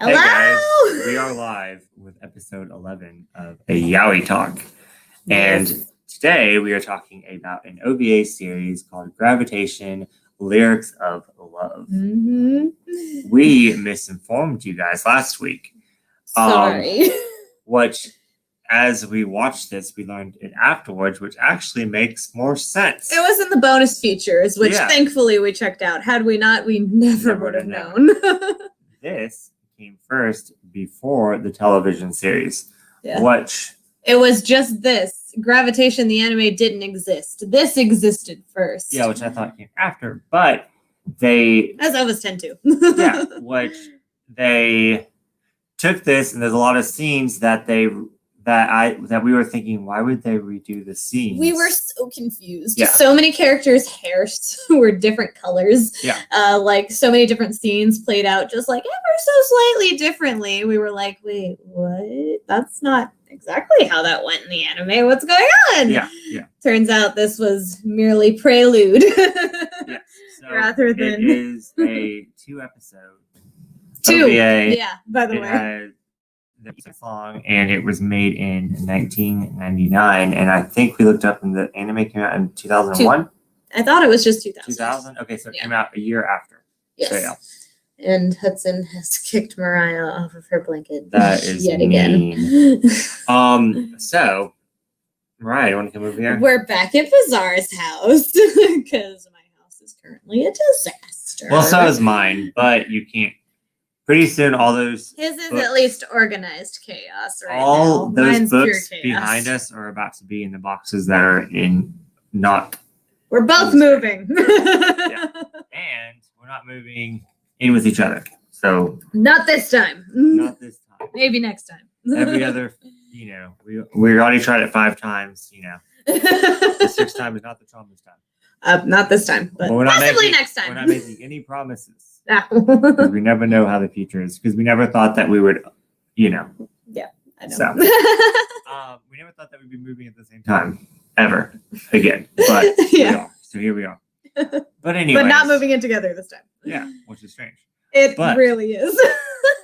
Hello! Hey guys, we are live with episode 11 of a Yaoi Talk. And today we are talking about an OVA series called Gravitation Lyrics of Love. Mm-hmm. We misinformed you guys last week. Sorry. Which, as we watched this, we learned it afterwards, which actually makes more sense. It was in the bonus features, which thankfully we checked out. Had we not, we never would have known. This came first before the television series, which... It was just this. Gravitation, the anime, didn't exist. This existed first. Yeah, which I thought came after, but they... As I was 10 too. Yeah, which they took this, and there's a lot of scenes that we were thinking, why would they redo the scenes? We were so confused. Yeah. So many characters' hairs were different colors. Yeah. Like so many different scenes played out just like ever so slightly differently. We were like, wait, what? That's not exactly how that went in the anime. What's going on? Yeah. Yeah. Turns out this was merely prelude. Yeah. So rather than it is a 2-episode. OVA. Yeah, by the way. It's long, and it was made in 1999, and I think we looked up and the anime came out in 2001. I thought it was just 2000. 2000? Okay, so it came out a year after. Yes. So, yeah. And Hudson has kicked Mariah off of her blanket. That is yet mean. Again. So, Mariah, you want to come over here? We're back at Bizarre's house because my house is currently a disaster. Well, so is mine, but you can't. Pretty soon, all those... His is at least organized chaos right now. All those Mine's books behind us are about to be in the boxes that are in not... We're both moving. Yeah. And we're not moving in with each other. So... Not this time. Not this time. Maybe next time. Every other... we already tried it 5 times, The 6th time is not the charm this time. Not this time, but possibly next time. We're not making any promises. Because we never know how the future is. Because we never thought that we would, Yeah, I know. So, we never thought that we'd be moving at the same time. Ever. Again. But we are. So here we are. But anyway. But not moving in together this time. Yeah, which is strange. It really is.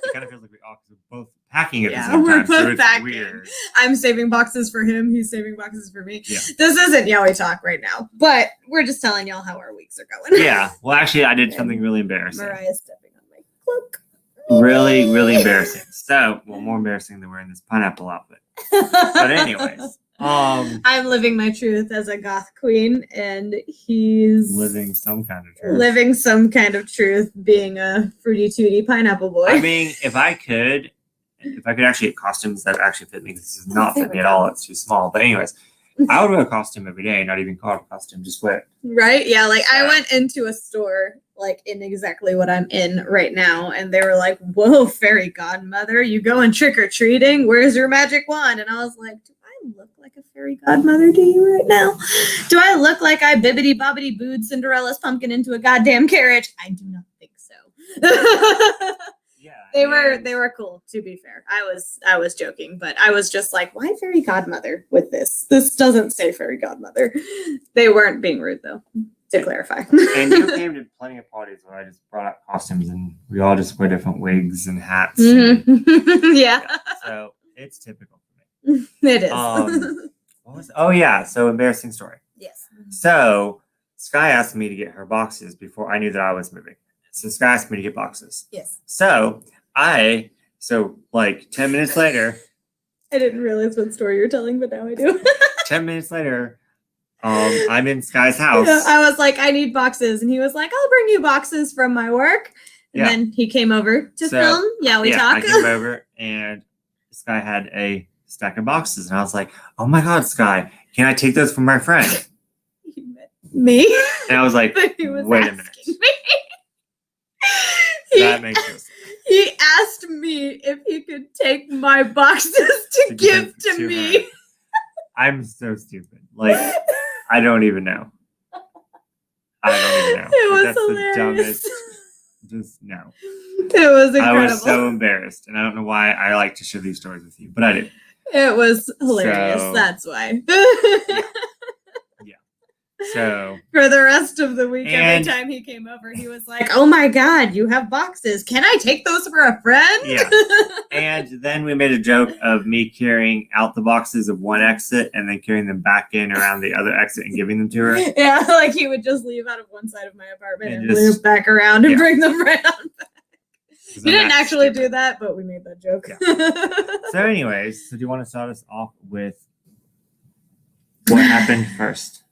It kind of feels like we're both packing at the same time. We're both so it's packing. Weird. I'm saving boxes for him. He's saving boxes for me. Yeah. This isn't Yaoi Talk right now, but we're just telling y'all how our weeks are going. Yeah. Well, actually, I did something really embarrassing. Mariah's stepping on my cloak. Really, really embarrassing. So, more embarrassing than wearing this pineapple outfit. But anyways. I'm living my truth as a goth queen, and he's living some kind of truth. Living some kind of truth, being a fruity tooty pineapple boy. I mean, if I could actually get costumes that actually fit me, this does not fit me at all. It's too small. But anyways, I would wear a costume every day, not even call it a costume, just wear it. Right? Yeah, like I went into a store like in exactly what I'm in right now, and they were like, "Whoa, fairy godmother, you going trick-or-treating? Where's your magic wand?" And I was like, do I look like a fairy godmother to you right now? Do I look like I bibbity bobbity booed Cinderella's pumpkin into a goddamn carriage? I do not think so. Yeah. They were cool, to be fair. I was joking, but I was just like, why fairy godmother with this? This doesn't say fairy godmother. They weren't being rude though, to clarify. And you came to plenty of parties where I just brought out costumes and we all just wear different wigs and hats. Mm-hmm. Yeah. So it's typical. It is. Oh yeah, so embarrassing story. Yes. So Sky asked me to get her boxes before I knew that I was moving. So Sky asked me to get boxes. Yes. So like 10 minutes later. I didn't realize what story you're telling, but now I do. 10 minutes later, I'm in Sky's house. Yeah, I was like, I need boxes. And he was like, I'll bring you boxes from my work. And then he came over to film. Yeah, we talk. I came over and Sky had a stack of boxes. And I was like, oh my God, Sky, can I take those from my friend? Me? And I was like, wait a minute. That makes sense. He asked me if he could take my boxes to give to me. Her. I'm so stupid. Like, I don't even know. It was That's hilarious. The dumbest. Just no. It was incredible. I was so embarrassed, and I don't know why I like to share these stories with you, but I did. It was hilarious. So, that's why. Yeah. So for the rest of the week, And- every time he came over, he was like, "Oh my God, you have boxes. Can I take those for a friend?" Yeah. And then we made a joke of me carrying out the boxes of one exit and then carrying them back in around the other exit and giving them to her. Yeah, like he would just leave out of one side of my apartment and just- loop back around and yeah. bring them right on back. 'Cause He I'm didn't that actually stupid. do that, but we made that joke. So anyways, so do you want to start us off with what happened first?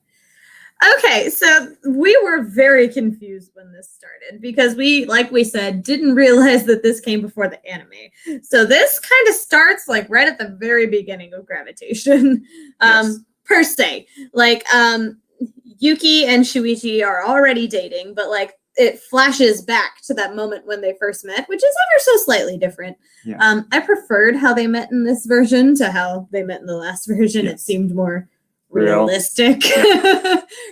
Okay, so we were very confused when this started because we, like we said, didn't realize that this came before the anime. So this kind of starts like right at the very beginning of Gravitation, Yes. per se. Like Yuki and Shuichi are already dating, but like it flashes back to that moment when they first met, which is ever so slightly different. Yeah. I preferred how they met in this version to how they met in the last version. Yes. It seemed more Real. realistic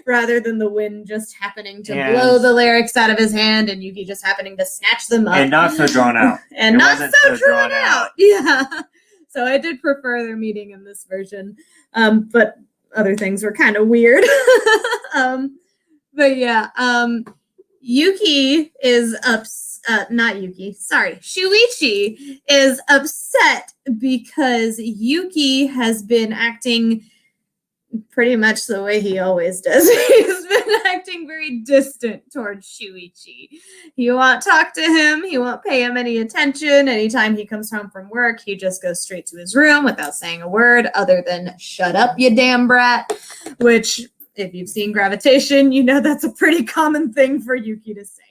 rather than the wind just happening to And- blow the lyrics out of his hand and Yuki just happening to snatch them up. And not so drawn out. And It not wasn't so so drawn drawn out. out. Yeah. So I did prefer their meeting in this version. But other things were kind of weird. But yeah, Yuki is not Yuki, sorry. Shuichi is upset because Yuki has been acting pretty much the way he always does. He's been acting very distant towards Shuichi. He won't talk to him. He won't pay him any attention. Anytime he comes home from work, he just goes straight to his room without saying a word other than "shut up, you damn brat," which, if you've seen Gravitation, you know that's a pretty common thing for Yuki to say.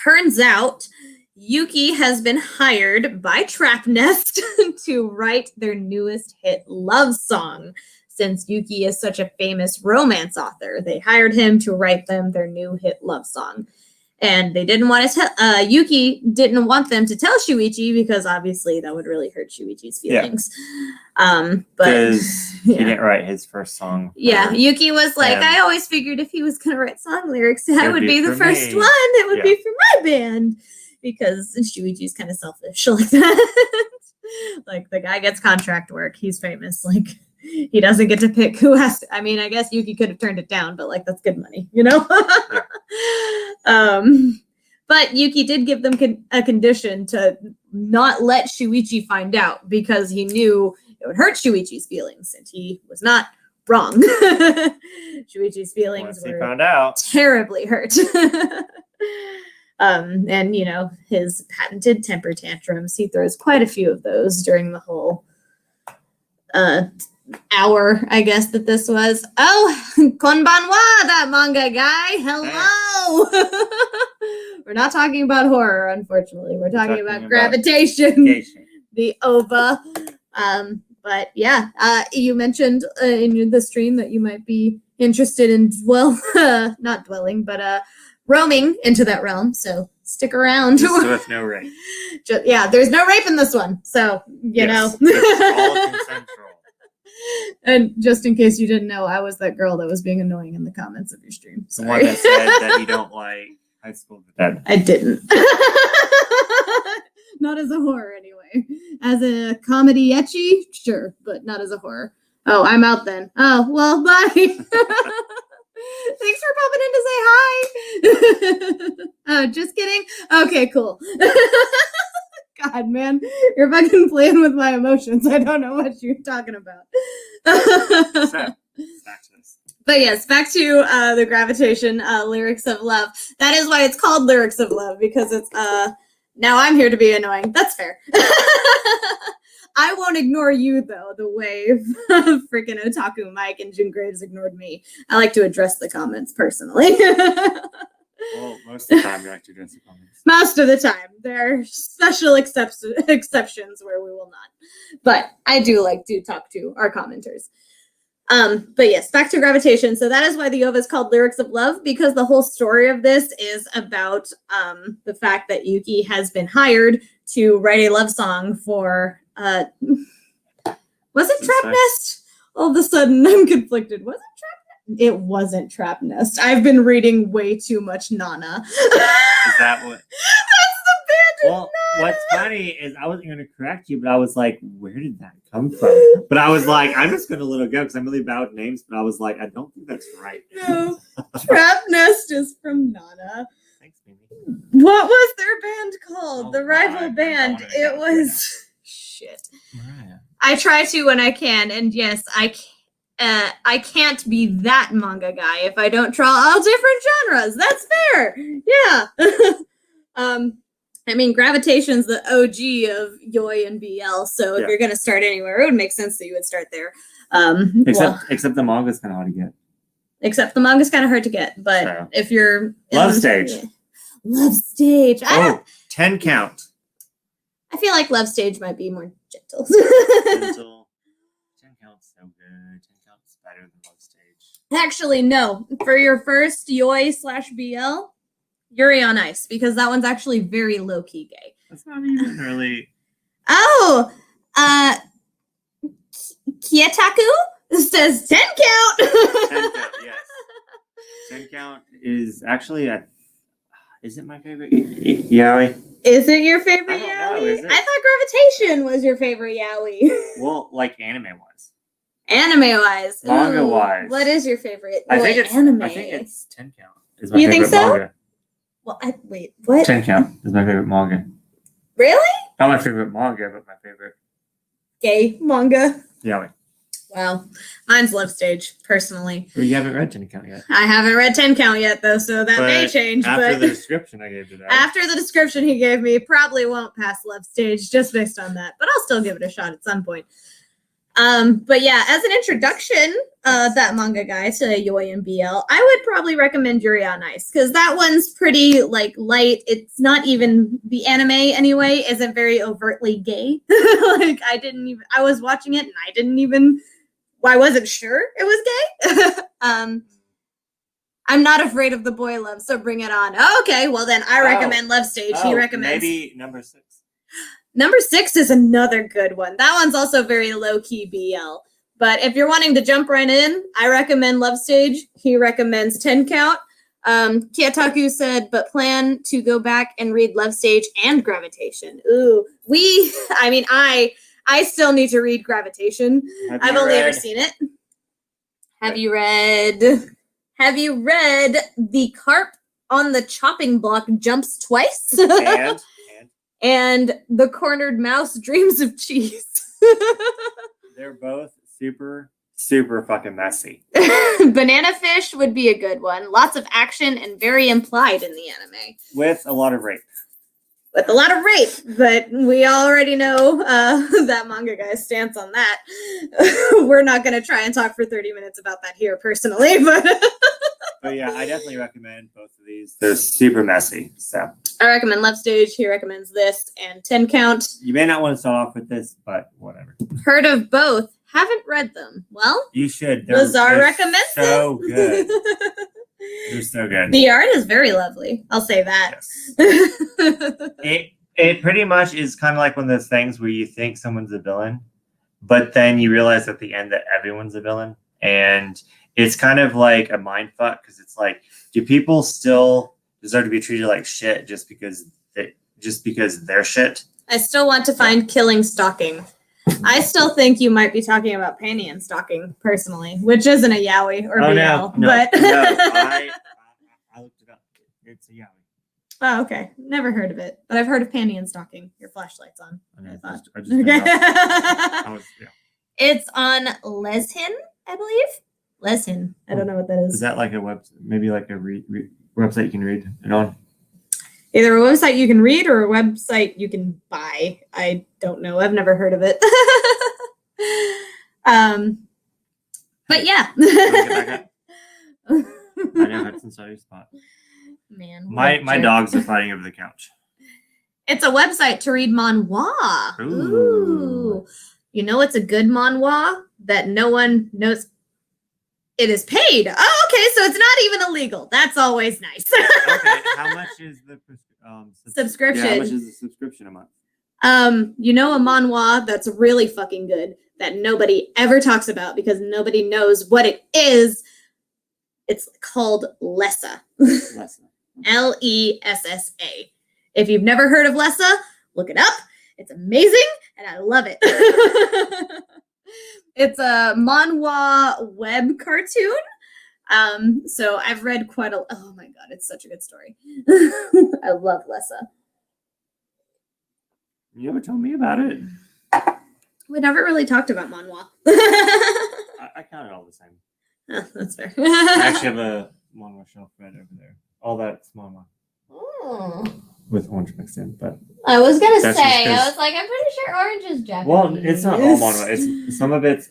Turns out Yuki has been hired by Trap Nest to write their newest hit love song. Since Yuki is such a famous romance author, they hired him to write them their new hit love song. And they didn't want to tell, Yuki didn't want them to tell Shuichi because obviously that would really hurt Shuichi's feelings. But Because he yeah. didn't write his first song. Yeah, for- Yuki was like, him. I always figured if he was going to write song lyrics, I It would be the for first me. one. It would Yeah. be for my band. Because Shuichi's kind of selfish like that. Like, the guy gets contract work. He's famous. Like, he doesn't get to pick who has to. I mean, I guess Yuki could have turned it down, but, like, that's good money, you know? But Yuki did give them a condition to not let Shuichi find out because he knew it would hurt Shuichi's feelings, and he was not wrong. Shuichi's feelings Once he were found out. terribly hurt. And you know, his patented temper tantrums, he throws quite a few of those during the whole hour, I guess, that this was. Oh, konbanwa, that manga guy. Hello. We're not talking about horror, unfortunately. We're talking about Gravitation, Vacation. the OVA. But yeah, you mentioned in the stream that you might be interested in not dwelling, but roaming into that realm. So stick around. Just with no rape. Yeah, there's no rape in this one, so you Yes, know. it's all consensual. And just in case you didn't know, I was that girl that was being annoying in the comments of your stream. The one Sorry. that said that you don't like High School of the Dead. I didn't. Not as a horror, anyway. As a comedy etchy, sure, but not as a horror. Oh, I'm out then. Oh, well, bye. Thanks for popping in to say hi. Oh, just kidding. Okay, cool. God, man, you're fucking playing with my emotions. I don't know what you're talking about. So, back to this. But yes, back to the Gravitation Lyrics of Love. That is why it's called Lyrics of Love, because it's now I'm here to be annoying. That's fair. I won't ignore you, though, the way freaking Otaku Mike and Jim Graves ignored me. I like to address the comments personally. Well, most of the time you like to address the comments. Most of the time. There are special exceptions where we will not. But I do like to talk to our commenters. But yes, back to Gravitation. So that is why the OVA is called Lyrics of Love, because the whole story of this is about the fact that Yuki has been hired to write a love song for was it Trap Nest? All of a sudden I'm conflicted. Was it Trap Nest? It wasn't Trap Nest. I've been reading way too much Nana. Is that what? That's the band of Well, what's funny is I wasn't going to correct you, but I was like, where did that come from? But I was like, I'm just going to let it go because I'm really bad with names. But I was like, I don't think that's right. No. Trap Nest is from Nana. Thanks, Mimi. What was their band called? Oh, the rival God, band. I It don't wanna was shit. Mariah. I try to when I can, and yes, I can't be that manga guy if I don't draw all different genres. That's fair. Yeah. I mean, Gravitation's the OG of Yaoi and BL, so if you're gonna start anywhere, it would make sense that you would start there. Except the manga's kind of hard to get. Except the manga's kind of hard to get, but So. if you're Love Stage. Love Stage. 10 count. I feel like Love Stage might be more gentle. Gentle. 10 count's so good. 10 count's better than Love Stage. Actually, no. For your first Yaoi/BL, Yuri on Ice, because that one's actually very low-key gay. That's not even really... Oh! Kietaku says 10 count! 10 count, yes. 10 count is actually is it my favorite yaoi? Is it your favorite I don't yaoi? know, is it? I thought Gravitation was your favorite yaoi. Well, like anime-wise. Anime-wise. Manga-wise. What is your favorite? I think anime. it's 10 count. Is my You think favorite so? Manga. Well, wait, what? 10 count is my favorite manga. Really? Not my favorite manga, but my favorite Gay manga? yaoi. Wow. Mine's Love Stage, personally. Well, you haven't read 10 count yet. I haven't read 10 count yet, though, so that may change. After but the description I gave today. After the description he gave me, probably won't pass Love Stage just based on that, but I'll still give it a shot at some point. But yeah, as an introduction, that manga guy to Yaoi and BL, I would probably recommend Yuri on Ice because that one's pretty like light. It's not even the anime anyway, isn't very overtly gay. Like I was watching it and I wasn't sure it was gay. I'm not afraid of the boy love, so bring it on. Okay, well then I recommend Love Stage. He recommends maybe number 6. Number 6 is another good one. That one's also very low-key BL. But if you're wanting to jump right in, I recommend Love Stage. He recommends 10 count. Kietaku said, but plan to go back and read Love Stage and Gravitation. Ooh, I still need to read Gravitation. I've only ever seen it. Have you read The Carp on the Chopping Block Jumps Twice? And The Cornered Mouse Dreams of Cheese. They're both super, super fucking messy. Banana Fish would be a good one. Lots of action and very implied in the anime. With a lot of rape. But we already know that manga guy's stance on that. We're not going to try and talk for 30 minutes about that here personally, but... But yeah, I definitely recommend both of these. They're super messy, so... I recommend Love Stage. He recommends this and 10 count. You may not want to start off with this, but whatever. Heard of both. Haven't read them. Well, you should. Lazar recommends so good. They're so good. The art is very lovely. I'll say that. Yes. It pretty much is kind of like one of those things where you think someone's a villain, but then you realize at the end that everyone's a villain, and it's kind of like a mind fuck because it's like, do people still deserve to be treated like shit just because they're shit? I still want to find Killing Stalking. I still think you might be talking about Panty and Stalking, personally, which isn't a yaoi or BL. No, but I looked it up. It's a yaoi. Oh, okay. Never heard of it, but I've heard of Panty and Stalking. Your flashlight's on. I thought. It's on Leshin, I believe. Leshin. I don't know what that is. Is that like a website? Maybe like a website you can read it on? Either a website you can read or a website you can buy. I don't know. I've never heard of it. But yeah. I know Hudson's sorry spot. Man, my dogs are fighting over the couch. It's a website to read manhwa. Ooh. You know it's a good manhwa that no one knows. It is paid. Oh, okay. So it's not even illegal. That's always nice. Okay. How much is the subscription? Yeah, how much is the subscription a month? You know a manhwa that's really fucking good that nobody ever talks about because nobody knows what it is. It's called Lessa. Lessa. Lessa. If you've never heard of Lessa, Look it up. It's amazing, and I love it. It's a manhwa web cartoon. So I've read oh my god, it's such a good story. I love Lessa. You never told me about it. We never really talked about manhwa. I count it all the same. Oh, that's fair. I actually have a manhwa shelf right over there. All that's manhwa. Oh. With orange mixed in, but I was gonna That's say, just 'cause- I was like, I'm pretty sure orange is Japanese. well, it's not all manhwa. It's some of it's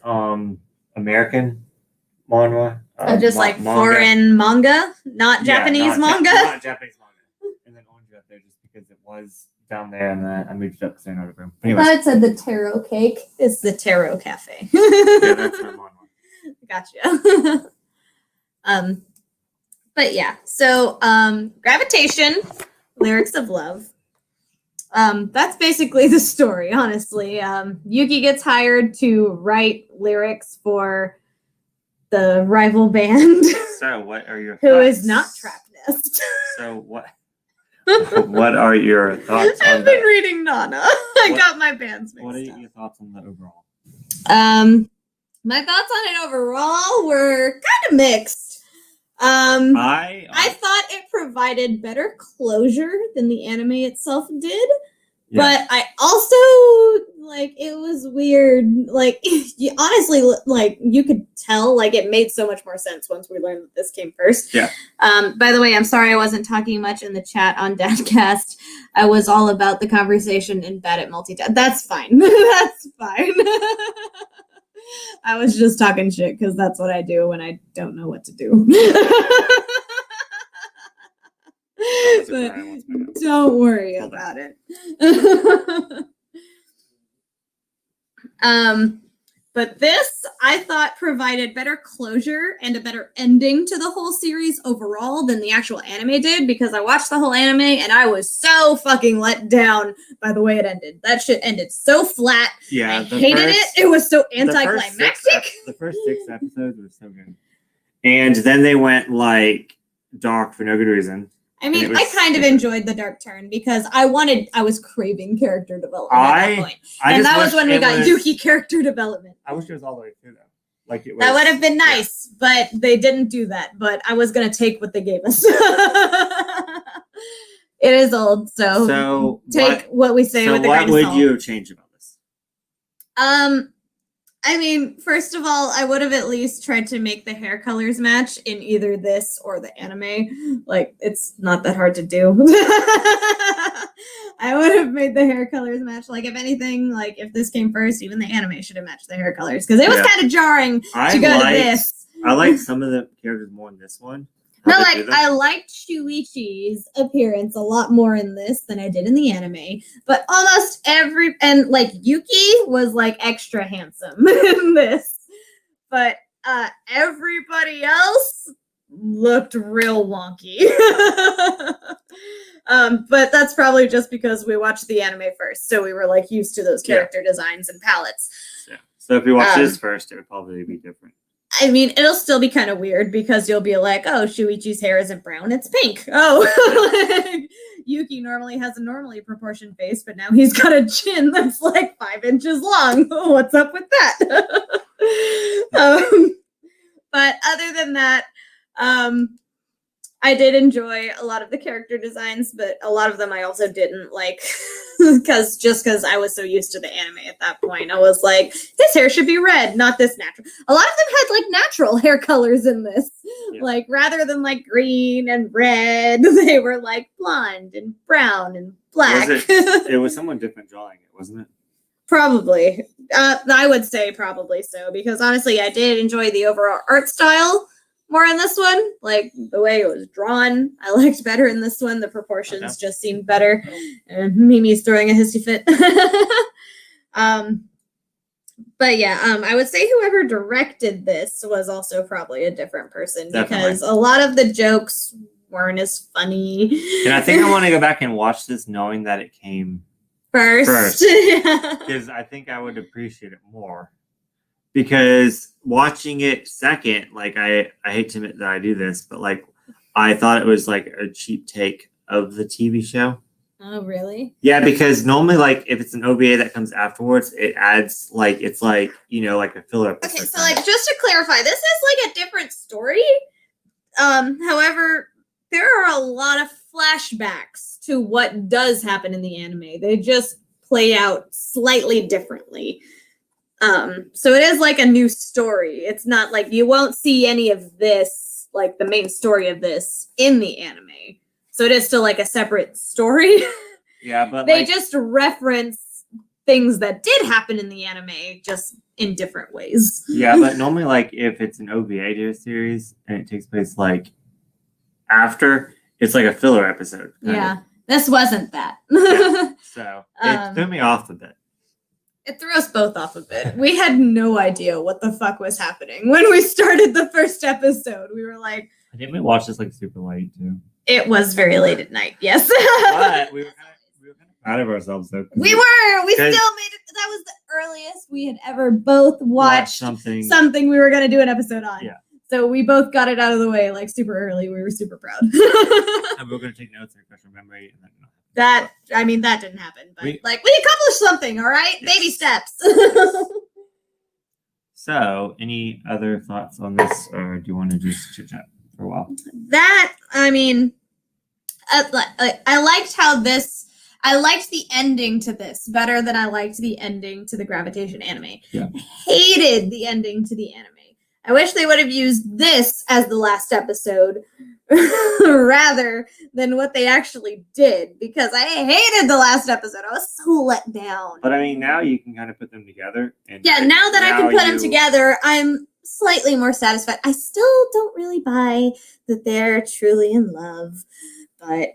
American manhwa. Just like foreign manga, not Japanese manga. Not Japanese manga. And then orange up there just because it was down there, and then I moved it up to another room. I Anyways, thought it said the taro cake. It's the taro cafe. yeah, that's not manhwa. Gotcha. But yeah, so Gravitation, Lyrics of Love. That's basically the story, honestly. Yuki gets hired to write lyrics for the rival band, So, what are your who thoughts? is not Trap Nest. So, what are your thoughts on I've been that? reading Nana. I What- got my bands mixed What are up. your thoughts on that overall? My thoughts on it overall were kind of mixed. I thought it provided better closure than the anime itself did, but I also like it was weird. Like honestly, like you could tell, like it made so much more sense once we learned that this came first. Yeah. By the way, I'm sorry I wasn't talking much in the chat on Dadcast. I was all about the conversation and bad at multitask. That's fine. That's fine. I was just talking shit because that's what I do when I don't know what to do. But don't worry about it. But this, I thought, provided better closure and a better ending to the whole series overall than the actual anime did, because I watched the whole anime and I was so fucking let down by the way it ended. That shit ended so flat. Yeah, I hated it. It was so anticlimactic. The first 6 episodes were so good, and then they went like dark for no good reason. I mean, I kind of enjoyed the dark turn because I was craving character development at that point. And that was when we got Yuki character development. I wish it was all the way through though. Like it was, that would have been nice, but they didn't do that. But I was gonna take what they gave us. It is old, so take what we say with a grain of salt. What would you change about this? I mean, first of all, I would have at least tried to make the hair colors match in either this or the anime. Like, it's not that hard to do. I would have made the hair colors match. Like, if anything, like, if this came first, even the anime should have matched the hair colors. Because it was kind of jarring to go to this. I like some of the characters more in this one. No, like, I liked Shuichi's appearance a lot more in this than I did in the anime. But almost like, Yuki was, like, extra handsome in this. But everybody else looked real wonky. But that's probably just because we watched the anime first. So we were, like, used to those character designs and palettes. Yeah. So if you watch this first, it would probably be different. I mean, it'll still be kind of weird because you'll be like, oh, Shuichi's hair isn't brown, it's pink. Oh, like, Yuki normally has a normally proportioned face, but now he's got a chin that's like 5 inches long. What's up with that? But other than that, I did enjoy a lot of the character designs, but a lot of them I also didn't like because I was so used to the anime at that point. I was like, this hair should be red, not this natural. A lot of them had like natural hair colors in this. Yeah. Like rather than like green and red, they were like blonde and brown and black. It was someone different drawing it, wasn't it? Probably. I would say probably so, because honestly, I did enjoy the overall art style more in this one. Like the way it was drawn, I liked better in this one. The proportions just seemed better. And Mimi's throwing a hissy fit. But yeah, I would say whoever directed this was also probably a different person. Definitely. Because a lot of the jokes weren't as funny. And I think I want to go back and watch this knowing that it came first. Because I think I would appreciate it more. Because watching it second, like I hate to admit that I do this, but like I thought it was like a cheap take of the TV show. Oh, really? Yeah, because normally, like, if it's an OVA that comes afterwards, it adds, like, it's like, like a filler episode. Okay, so, like, just to clarify, this is, like, a different story. However, there are a lot of flashbacks to what does happen in the anime. They just play out slightly differently. So it is like a new story. It's not like you won't see any of this, like the main story of this, in the anime. So it is still like a separate story. Yeah, but they just reference things that did happen in the anime, just in different ways. Yeah, but normally, like, if it's an OVA to a series and it takes place, like, after, it's like a filler episode. Yeah, this wasn't that. Yeah, so it threw me off a bit. It threw us both off a bit. We had no idea what the fuck was happening when we started the first episode. We were like, Didn't we watch this, like, super late, too? It was very late at night, yes. But we were kind of proud of ourselves, though. We were. We still made it. That was the earliest we had ever both watched something we were going to do an episode on. Yeah. So we both got it out of the way, like, super early. We were super proud. And we were going to take notes and refresh our memory. And that didn't happen. But, we accomplished something, all right? Yes. Baby steps. So, any other thoughts on this, or do you want to just chit-chat for a while? I liked the ending to this better than I liked the ending to the Gravitation Anime. Yeah. I hated the ending to the anime. I wish they would have used this as the last episode rather than what they actually did, because I hated the last episode. I was so let down. But now you can kind of put them together. And yeah, now that I can put them together, I'm slightly more satisfied. I still don't really buy that they're truly in love, but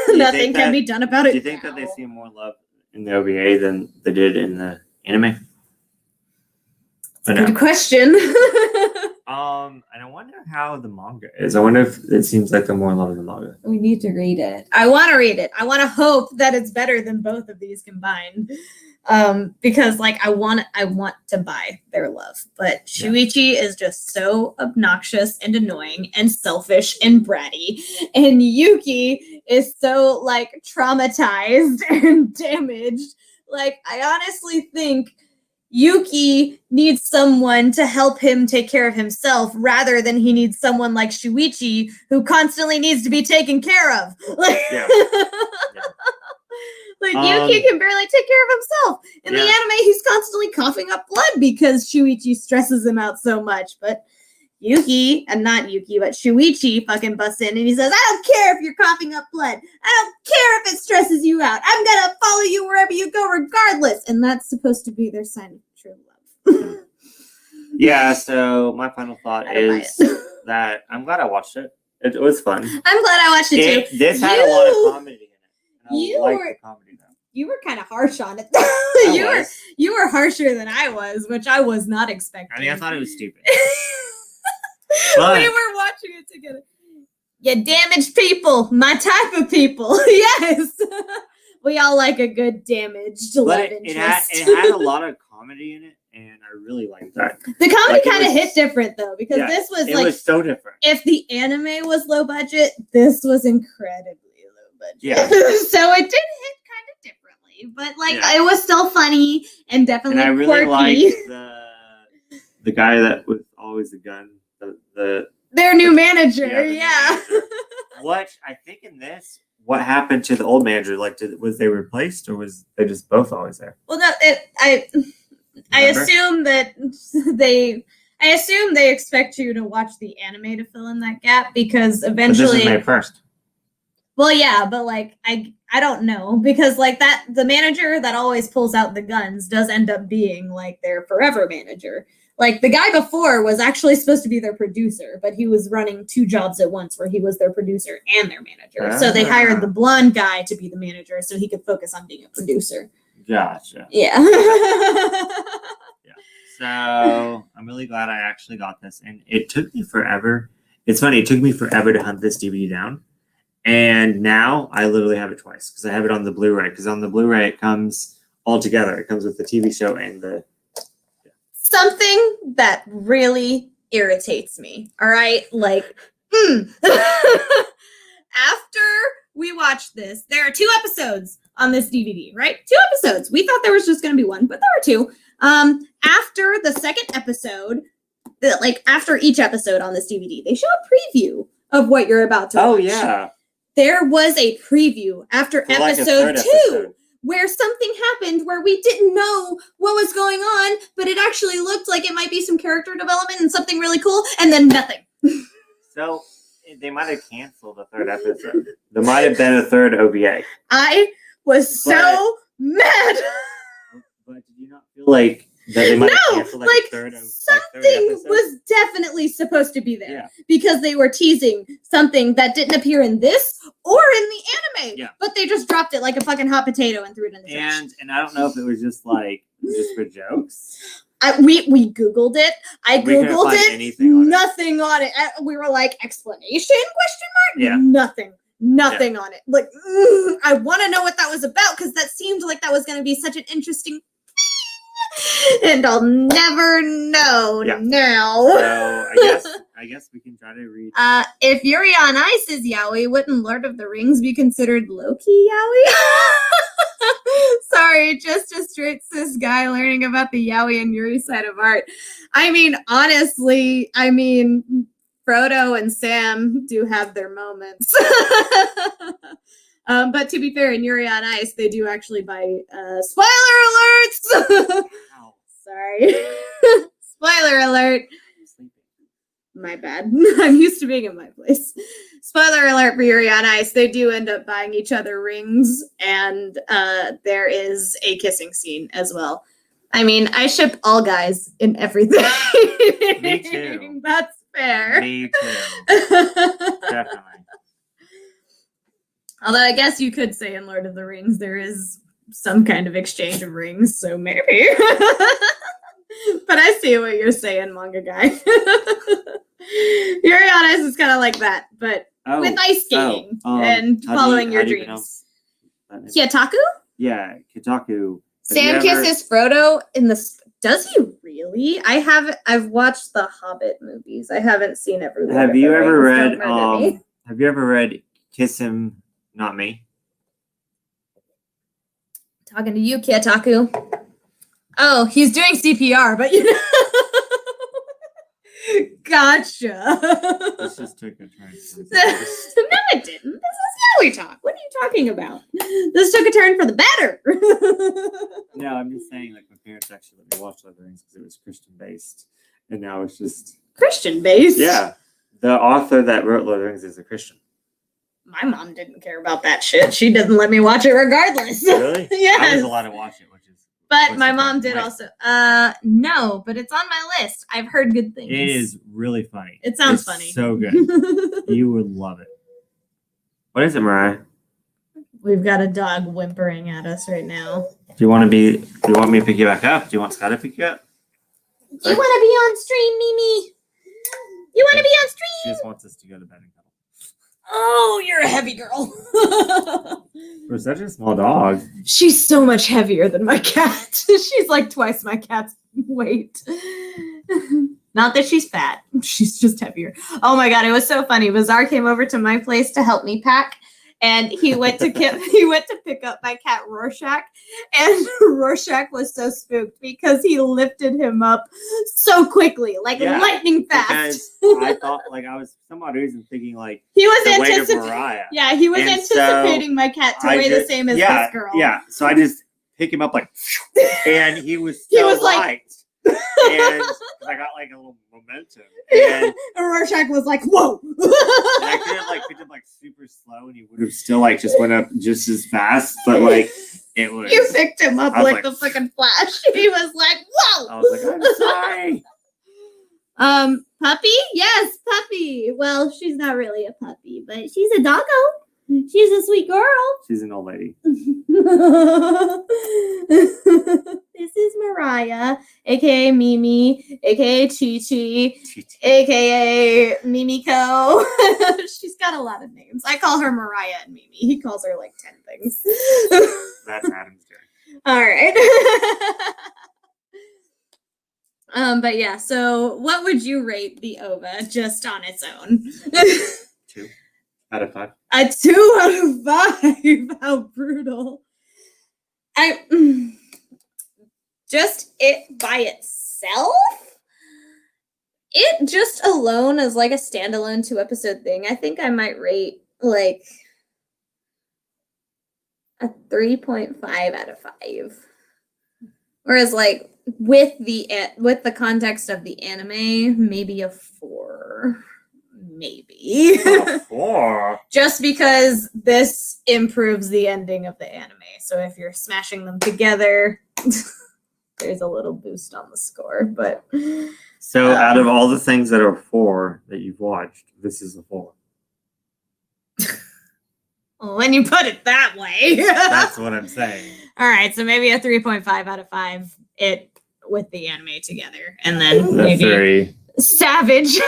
nothing can be done about it. Do you think that they see more love in the OVA than they did in the anime? Good question. And I wonder how the manga is. I wonder if it seems like they're more in love with the manga. We need to read it. I want to read it. I want to hope that it's better than both of these combined. Because I want to buy their love. But Shuichi is just so obnoxious and annoying and selfish and bratty. And Yuki is so traumatized and damaged. I honestly think Yuki needs someone to help him take care of himself rather than he needs someone like Shuichi who constantly needs to be taken care of. Yuki can barely take care of himself. In the anime, he's constantly coughing up blood because Shuichi stresses him out so much. But Shuichi fucking busts in and he says, I don't care if you're coughing up blood. I don't care if it stresses you out. I'm gonna follow you wherever you go regardless. And that's supposed to be their sign of true love. Yeah, so my final thought is that I'm glad I watched it. It was fun. I'm glad I watched it too. This had a lot of comedy in it. And I liked the comedy though. You were kind of harsh on it. You were harsher than I was, which I was not expecting. I thought it was stupid. We were watching it together. You damaged people, my type of people. Yes. We all like a good damaged love interest. It had a lot of comedy in it, and I really liked that. The comedy kind of hit different, though, because this was it was so different. If the anime was low budget, this was incredibly low budget. Yeah. So it did hit kind of differently, but it was still funny and definitely and I really quirky. Liked the guy that was always the gun. Their new manager, manager. What I think in this, what happened to the old manager? Was they replaced, or was they just both always there? Well, no, I assume that I assume they expect you to watch the anime to fill in that gap because eventually. But this is May 1st. Well, yeah, but I don't know because the manager that always pulls out the guns does end up being their forever manager. The guy before was actually supposed to be their producer, but he was running two jobs at once where he was their producer and their manager. So they hired the blonde guy to be the manager so he could focus on being a producer. Gotcha. Yeah. Yeah. So I'm really glad I actually got this. And it took me forever. It's funny. It took me forever to hunt this DVD down. And now I literally have it twice because I have it on the Blu-ray. Because on the Blu-ray, it comes all together. It comes with the TV show and the... Something that really irritates me, all right? After we watched this. There are 2 episodes on this DVD, right? 2 episodes. We thought there was just going to be 1, but there were 2. After the second episode, after each episode on this DVD, they show a preview of what you're about to watch. Oh, yeah. There was a preview after For like a episode third 2 episode. where something happened where we didn't know what was going on, but it actually looked like it might be some character development and something really cool, and then nothing. So they might have canceled the third episode. There might have been a third OVA. I was so mad. But did you not feel like that they might have No, canceled like, third something episode? was definitely supposed to be there Yeah. because they were teasing something that didn't appear in this or in the anime. Yeah. But they just dropped it like a fucking hot potato and threw it in the trash. And I don't know if it was just for jokes. We Googled it. I We couldn't Googled find it. anything on it. Nothing on it. We were like, explanation? Yeah. Nothing on it. Like, I want to know what that was about because that seemed like that was going to be such an interesting thing. And I'll never know now. So I guess we can try to read. If Yuri on Ice is Yaoi, wouldn't Lord of the Rings be considered low-key Yaoi? Sorry, just a straight cis guy learning about the Yaoi and Yuri side of art. I mean, honestly, Frodo and Sam do have their moments. But to be fair, in Yuri on Ice, they do actually buy spoiler alerts! Ow. Sorry. Spoiler alert. I'm sleeping. My bad. I'm used to being in my place. Spoiler alert for Yuri on Ice. They do end up buying each other rings, and there is a kissing scene as well. I mean, I ship all guys in everything. Me too. That's fair. Me too. Definitely. Although I guess you could say in Lord of the Rings there is some kind of exchange of rings, so maybe. But I see what you're saying, manga guy. Yuri on Ice is kind of like that, but with ice skating and following your dreams. Kyotaku? Yeah, Kotaku. Sam kisses Frodo in the... Does he really? I've watched the Hobbit movies. I haven't seen every one. Have you ever read Kiss Him, Not Me? Talking to you, Kyotaku. Oh, he's doing CPR, but you know. Gotcha. This just took a turn. No, it didn't. This is Yaoi talk. What are you talking about? This took a turn for the better. No, I'm just saying, like, my parents actually let me watch Lord of the Rings because it was Christian based, and now it's just Christian based? Yeah, the author that wrote Lord of the Rings is a Christian. My mom didn't care about that shit. She didn't let me watch it regardless. Really? Yes. I was allowed to watch it, but my mom did also. No, but it's on my list. I've heard good things. It is really funny. It sounds funny. So good. You would love it. What is it, Mariah? We've got a dog whimpering at us right now. Do you want me to pick you back up? Do you want Scott to pick you up? You want to be on stream, Mimi? You want to be on stream? She just wants us to go to bed and cuddle. Oh, you're a heavy girl. For such a small dog. She's so much heavier than my cat. She's like twice my cat's weight. Not that she's fat. She's just heavier. Oh my God, it was so funny. Bazaar came over to my place to help me pack. And he went to pick up my cat Rorschach, and Rorschach was so spooked because he lifted him up so quickly, like lightning fast. Because I thought, like, I was for some odd reason thinking, like, he was the weight of Mariah. Yeah, he was anticipating my cat to weigh the same as this girl. Yeah, so I just pick him up like, and he was so light. And I got like a little momentum. And Rorschach was like, whoa. And I could have like picked him like super slow and he would have still like just went up just as fast. But like it was. You picked him up like the freaking Flash. He was like, whoa. I was like, I'm sorry. Puppy? Yes, puppy. Well, she's not really a puppy, but she's a doggo. She's a sweet girl. She's an old lady. This is Mariah, aka Mimi, aka Chi-Chi, aka Mimiko. She's got a lot of names. I call her Mariah and Mimi. He calls her like 10 things. That's Adam's turn. All right. But yeah, so what would you rate the OVA just on its own? 2. Out of 5. A 2 out of 5. How brutal. Just it by itself, it just alone as like a standalone 2-episode thing, I think I might rate like a 3.5 out of 5. Whereas like with the context of the anime, maybe a 4. Maybe. A 4? Just because this improves the ending of the anime. So if you're smashing them together, there's a little boost on the score. But so out of all the things that are 4 that you've watched, this is a 4. When you put it that way. That's what I'm saying. All right, so maybe a 3.5 out of 5 it with the anime together. And then maybe Savage.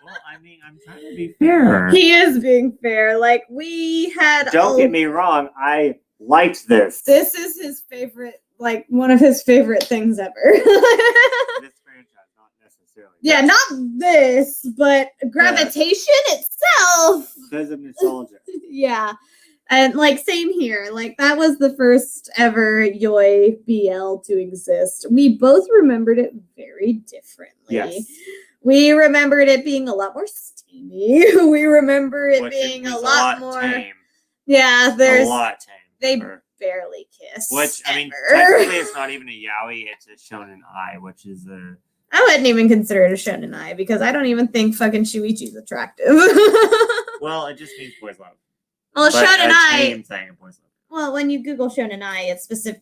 Well, I mean, I'm trying to be fair. He is being fair. Like, we had... Don't get me wrong. I liked this. This is his favorite, like, one of his favorite things ever. This franchise, not necessarily. Yeah, not this, but Gravitation itself. Because of nostalgia. Yeah. And, like, same here. Like, that was the first ever Yaoi BL to exist. We both remembered it very differently. Yes. We remembered it being a lot more steamy. We remember it being a lot more tame. Yeah, there's a lot tame. They barely kiss. Which I mean, technically, it's not even a yaoi; it's a shonen ai, which is a. I wouldn't even consider it a shonen ai because I don't even think fucking Shuichi's attractive. Well, it just means boys love. Well, shonen ai. Boys love. Well, when you Google shonen ai,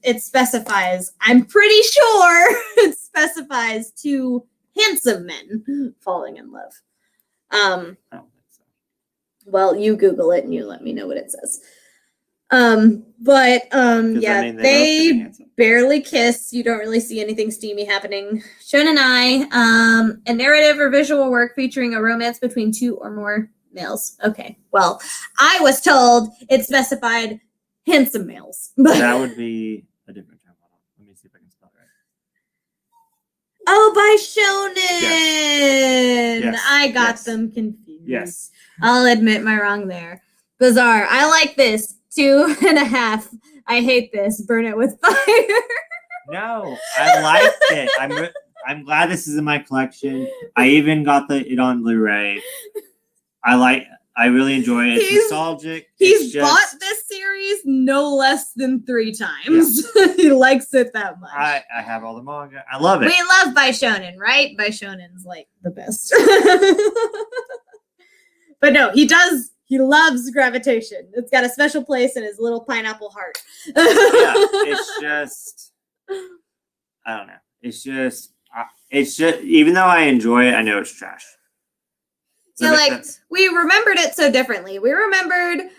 it specifies. I'm pretty sure it specifies 2 handsome men falling in love. I don't think so. Well, you Google it and you let me know what it says. Yeah, I mean, they barely kiss. You don't really see anything steamy happening. Shonen ai, a narrative or visual work featuring a romance between 2 or more males. Okay, well, I was told it specified handsome males. But that would be a different term. Let me see if I can spell it right. Oh, by shonen. Yes. I got them confused. Yes. I'll admit my wrong there. Bizarre. I like this. 2.5. I hate this. Burn it with fire. No, I liked it. I'm glad this is in my collection. I even got it on Blu-ray. I really enjoy it. It's nostalgic. He's bought this series no less than 3 times. Yeah. He likes it that much. I have all the manga. I love it. We love Baishonen, right? Baishonen's like the best. But no, he does. He loves Gravitation. It's got a special place in his little pineapple heart. Yeah, it's just, I don't know. It's just, even though I enjoy it, I know it's trash. So like, we remembered it so differently. We remembered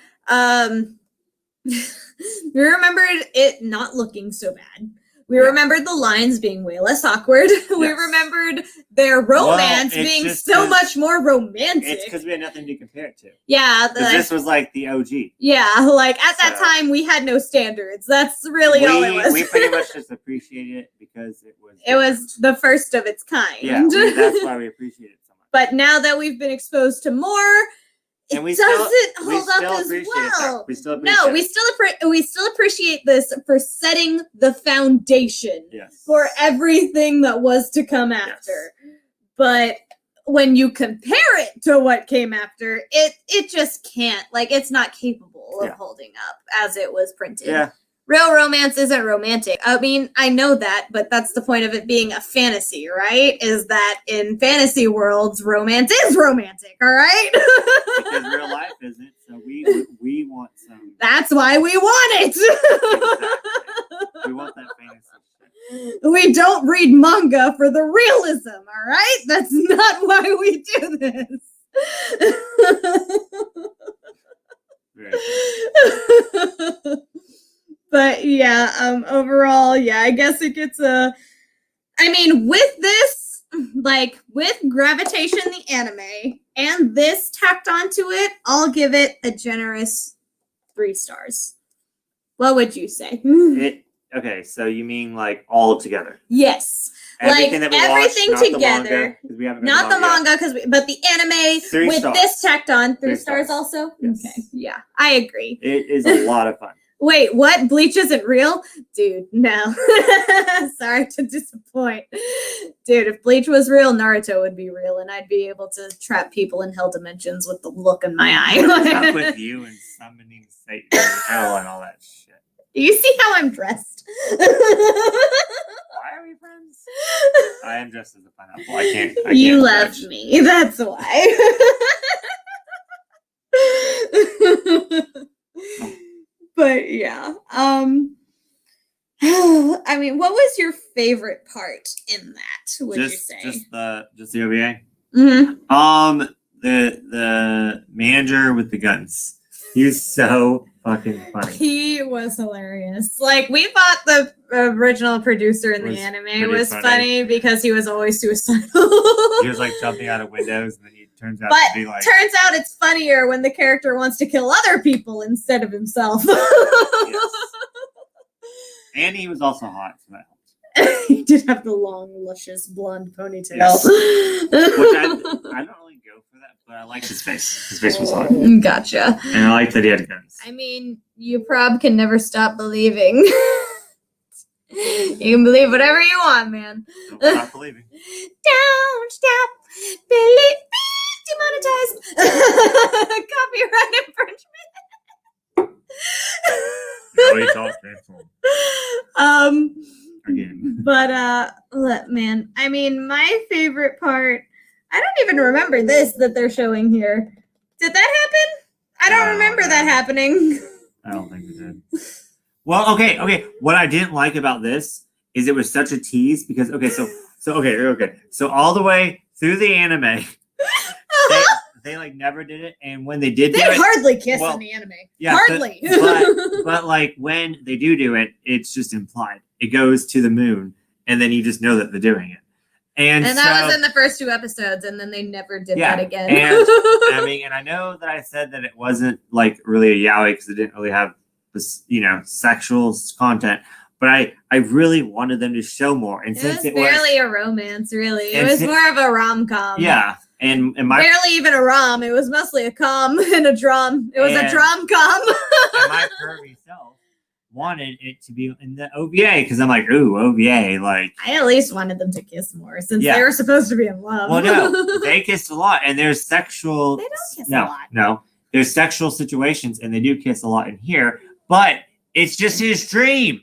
it not looking so bad. We remembered the lines being way less awkward. Yes. We remembered their romance being so much more romantic. It's because we had nothing to compare it to. Yeah. This was like the OG. Yeah, like at that time we had no standards. That's really all it was. We pretty much just appreciated it because it was different. It was the first of its kind. Yeah, that's why we appreciate it so much. But now that we've been exposed to more, it doesn't hold up as well. We still appreciate we still appreciate this for setting the foundation for everything that was to come after. Yes. But when you compare it to what came after, it just can't. Like, it's not capable of holding up as it was printed. Yeah. Real romance isn't romantic. I mean, I know that, but that's the point of it being a fantasy, right? Is that in fantasy worlds, romance is romantic, all right? Because real life isn't, so we want some. That's why we want it. Exactly. We want that fantasy. We don't read manga for the realism, all right? That's not why we do this. Right. But yeah, overall, yeah, I guess it gets I mean, with this, like with Gravitation the anime and this tacked onto it, I'll give it a generous 3 stars. What would you say? okay, so you mean like all together? Yes. Everything like that we everything watched, together. Not the manga, 'cause we haven't read Not the manga yet. manga, but the anime 3 with stars. this tacked on. 3 3 stars stars. also? Yes. Okay. Yeah, I agree. It is a lot of fun. Wait, what? Bleach isn't real? Dude, no. Sorry to disappoint. Dude, if Bleach was real, Naruto would be real, and I'd be able to trap people in hell dimensions with the look in my What's up eye. with you and summoning Satan and hell and all that shit? You see how I'm dressed? Why are we friends? I am dressed as a pineapple. I can't You love judge. me. That's why. But yeah. I mean, what was your favorite part in that, would you say? Just the OVA? Mm-hmm. The manager with the guns. He was so fucking funny. He was hilarious. Like, we thought the original producer in the anime was funny because he was always suicidal. He was like jumping out of windows, and then he turns out to be like. Turns out it's funnier when the character wants to kill other people instead of himself. Yes. And he was also hot, so that helped. He did have the long, luscious blonde ponytail. Yes. Which I don't really go for that, but I liked his face. His face was hot. Gotcha. And I liked that he had guns. I mean, you prob can never stop believing. You can believe whatever you want, man. Don't stop believing. Don't stop believing. Demonetized. Copyright infringement. No, he talks painful. Again. But man, I mean, my favorite part, I don't even remember this that they're showing here. Did that happen? I don't remember that happening. I don't think it did. Well, okay. What I didn't like about this is it was such a tease because so all the way through the anime, they like never did it, and when they did, they hardly kiss in the anime. Yeah, hardly. But like when they do it, it's just implied. It goes to the moon, and then you just know that they're doing it. And that was in the first 2 episodes, and then they never did that again. And I mean, and I know that I said that it wasn't like really a yaoi because it didn't really have this, sexual content. But I really wanted them to show more. And since it was barely a romance, really, it was more of a rom-com. Yeah. And my barely even a rom. It was mostly a com and a drum. It was a drum-com. And my curvy self wanted it to be in the OVA because I'm like, ooh, OVA, like. I at least wanted them to kiss more since they were supposed to be in love. Well, no, they kissed a lot, and there's sexual. They don't kiss a lot. No, there's sexual situations, and they do kiss a lot in here, but it's just his dream.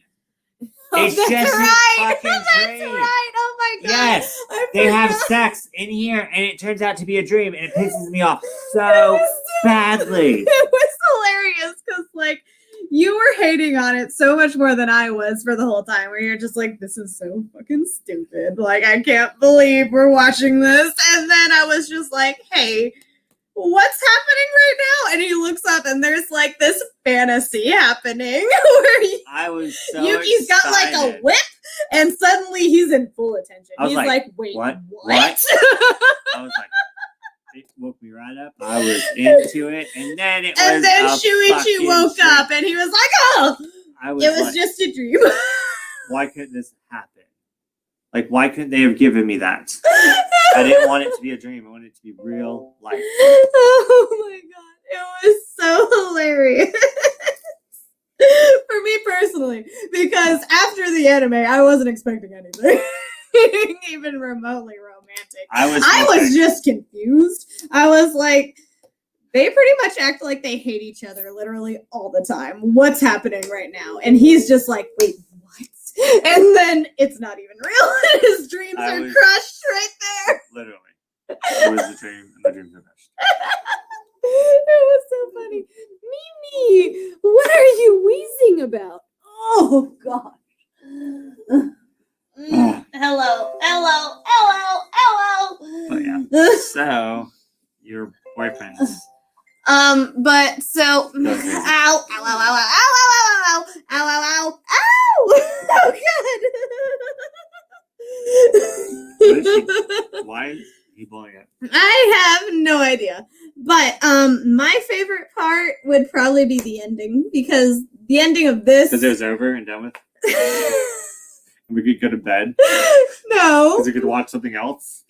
It's just his fucking dream. That's right. Oh my god. Yes, they have sex in here, and it turns out to be a dream, and it pisses me off so badly. It was hilarious because, like, you were hating on it so much more than I was for the whole time, where you're just like, this is so fucking stupid. Like, I can't believe we're watching this. And then I was just like, hey, what's happening right now? And he looks up and there's like this fantasy happening where I was so Yuki's got like a whip and suddenly he's in full attention. He's like, wait, what? I was like, it woke me right up. I was into it, and then Shuichi woke up, and he was like, "Oh, it was just a dream." Why couldn't this happen? Like, why couldn't they have given me that? I didn't want it to be a dream. I wanted it to be real life. Oh my god, it was so hilarious. For me personally, because after the anime, I wasn't expecting anything. Even remotely romantic. I was just confused. I was like, they pretty much act like they hate each other literally all the time. What's happening right now? And he's just like, wait, what? And then it's not even real. His dreams are crushed right there. Literally. It was a dream, and the dreams are crushed. It was so funny. Mimi, what are you wheezing about? Oh, gosh. Hello. But yeah. So your boyfriends. But so ow. Oh god. Why is he blowing it? I have no idea. But my favorite part would probably be the ending because the ending of this because it was over and done with. We could go to bed No. because we could watch something else.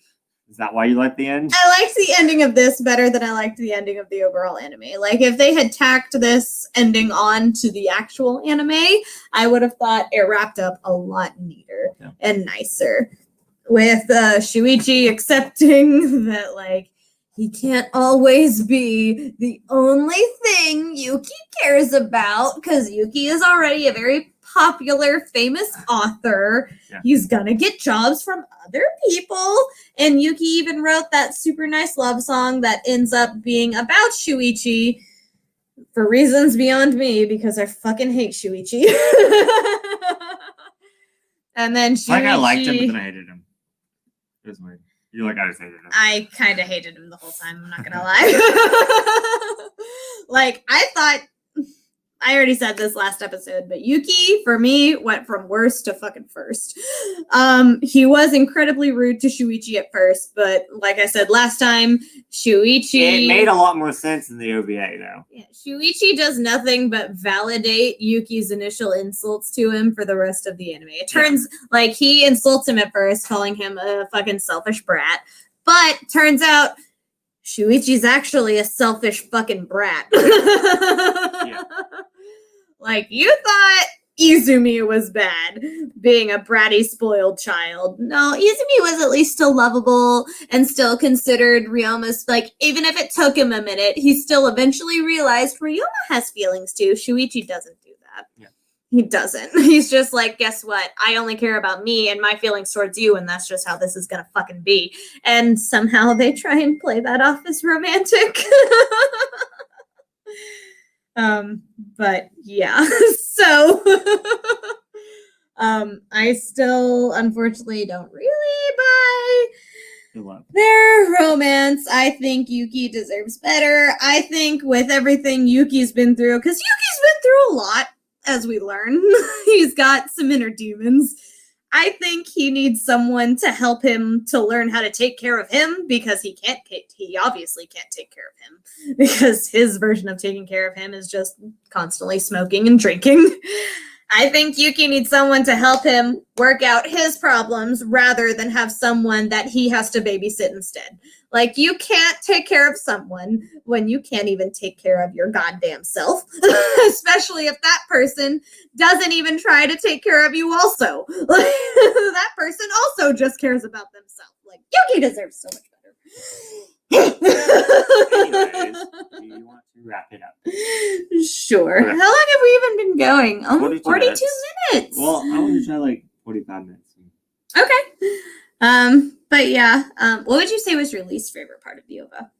Is that why you like the end? I liked the ending of this better than I liked the ending of the overall anime. Like, if they had tacked this ending on to the actual anime, I would have thought it wrapped up a lot neater and nicer. With Shuichi accepting that, like, he can't always be the only thing Yuki cares about, because Yuki is already a very popular, famous author. Yeah. He's gonna get jobs from other people. And Yuki even wrote that super nice love song that ends up being about Shuichi for reasons beyond me, because I fucking hate Shuichi. And then Shuichi... Like, I liked him, but then I hated him. It was weird. You're like, I just hated him. I kind of hated him the whole time, I'm not gonna lie. Like, I thought... I already said this last episode, but Yuki, for me, went from worst to fucking first. He was incredibly rude to Shuichi at first, but like I said last time, Shuichi... It made a lot more sense in the OVA, though. Yeah, Shuichi does nothing but validate Yuki's initial insults to him for the rest of the anime. It turns, like, he insults him at first, calling him a fucking selfish brat, but turns out Shuichi's actually a selfish fucking brat. Yeah. Like, you thought Izumi was bad, being a bratty, spoiled child. No, Izumi was at least still lovable and still considered Ryoma's, like, even if it took him a minute, he still eventually realized Ryoma has feelings too. Shuichi doesn't do that. Yeah. He doesn't. He's just like, guess what? I only care about me and my feelings towards you, and that's just how this is gonna fucking be. And somehow they try and play that off as romantic. But yeah, so I still unfortunately don't really buy their romance. I think Yuki deserves better. I think with everything Yuki's been through, because Yuki's been through a lot, as we learn. He's got some inner demons. I think he needs someone to help him to learn how to take care of him, because he obviously can't take care of him, because his version of taking care of him is just constantly smoking and drinking. I think Yuki needs someone to help him work out his problems rather than have someone that he has to babysit instead. Like, you can't take care of someone when you can't even take care of your goddamn self, especially if that person doesn't even try to take care of you also. Like, that person also just cares about themselves. Like, Yuki deserves so much better. Anyways, do you want to wrap it up? Sure. Okay. How long have we even been going? 42 minutes. Well, I want to try like 45 minutes. Okay. But yeah, what would you say was your least favorite part of the OVA?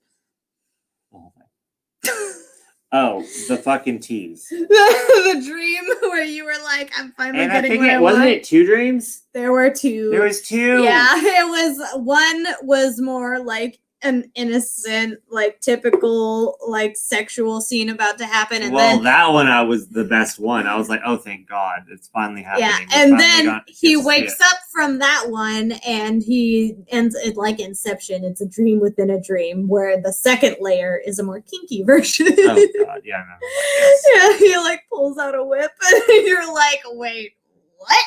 Oh, the fucking tease. The dream where you were like, I'm finally getting what I want. Wasn't it 2 dreams? There were 2. There was 2. Yeah, it was, one was more like an innocent, like, typical, like, sexual scene about to happen, and then that one was the best one. I was like, oh, thank God, it's finally happening. Yeah, and then he wakes up from that one, and he ends it like Inception. It's a dream within a dream, where the second layer is a more kinky version. Oh God, yeah, I remember that, yes. Yeah, he like pulls out a whip, and you're like, wait, what?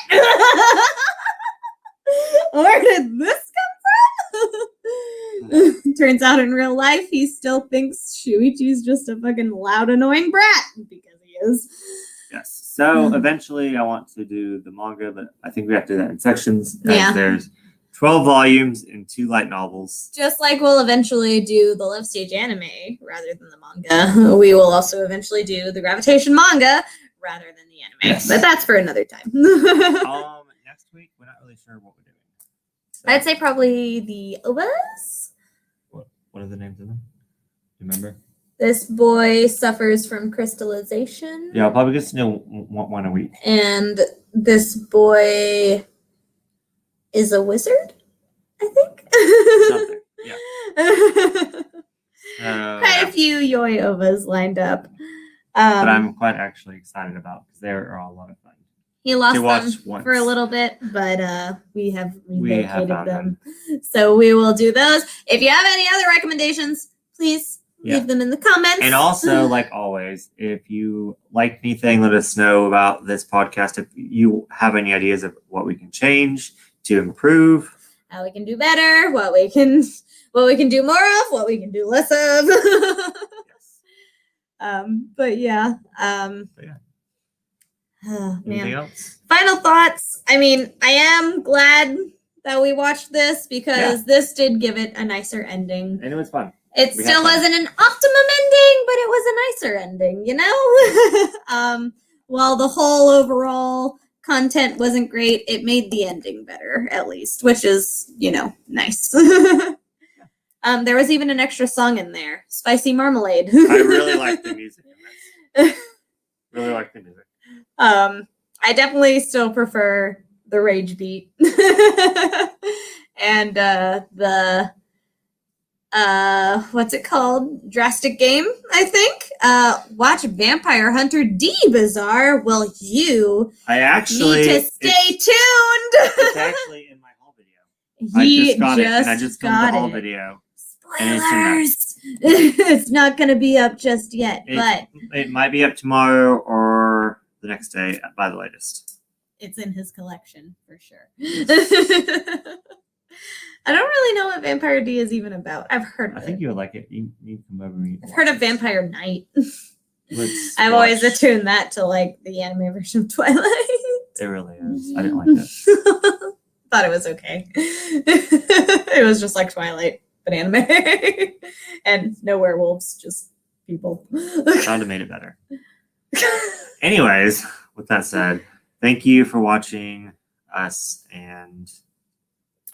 Where did this come from? Turns out in real life, he still thinks Shuichi's just a fucking loud, annoying brat, because he is. Yes. So eventually I want to do the manga, but I think we have to do that in sections. Yeah. There's 12 volumes and 2 light novels. Just like we'll eventually do the Love Stage anime rather than the manga, we will also eventually do the Gravitation manga rather than the anime. Yes. But that's for another time. Next week, we're not really sure what we're doing. So, I'd say probably the OVAs. What are the names of them? Do you remember? This boy suffers from crystallization. Yeah, I'll probably get to know one a week. And this boy is a wizard, I think. Something, yeah. Quite a few Yaoi OVAs lined up. But I'm quite actually excited about, because they are all a lot of fun. He lost them once for a little bit, but we have relocated found them. So we will do those. If you have any other recommendations, please Leave them in the comments. And also, like always, if you like anything, let us know about this podcast. If you have any ideas of what we can change to improve, how we can do better, what we can do more of, what we can do less of. But yeah. Oh, anything man. else? Final thoughts. I mean, I am glad that we watched this because this did give it a nicer ending. And it was fun. It still wasn't an optimum ending, but it was a nicer ending, you know? While the whole overall content wasn't great, it made the ending better, at least, which is, you know, nice. There was even an extra song in there, Spicy Marmalade. I really like the music in this. Really like the music. I definitely still prefer the Rage Beat. And the what's it called? Drastic Game, I think. Watch Vampire Hunter D Bizarre. Well, you need to stay tuned. It's actually in my haul video. I just filmed the haul video. Spoilers! It's not going to be up just yet, but it might be up tomorrow or the next day by the latest. It's in his collection for sure. I don't really know what Vampire D is even about. I've heard of it. I think you would like it. You come over and I've heard of Vampire Knight. I've always attuned that to like the anime version of Twilight. It really is. I didn't like it. Thought it was okay. It was just like Twilight, but anime. And no werewolves, just people. Kind of made it better. Anyways, with that said, thank you for watching us, and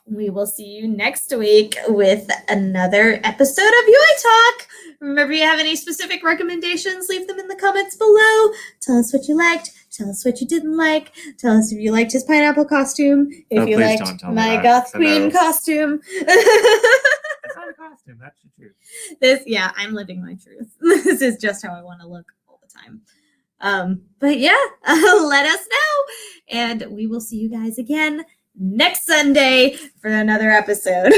we will see you next week with another episode of Yaoi Talk. Remember, if you have any specific recommendations, leave them in the comments below. Tell us what you liked. Tell us what you didn't like. Tell us if you liked his pineapple costume. If you liked my goth queen costume. It's not a costume. That's the truth. I'm living my truth. This is just how I want to look all the time. But yeah, let us know. And we will see you guys again next Sunday for another episode of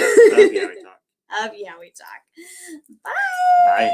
Yaoi Talk. Bye. Bye.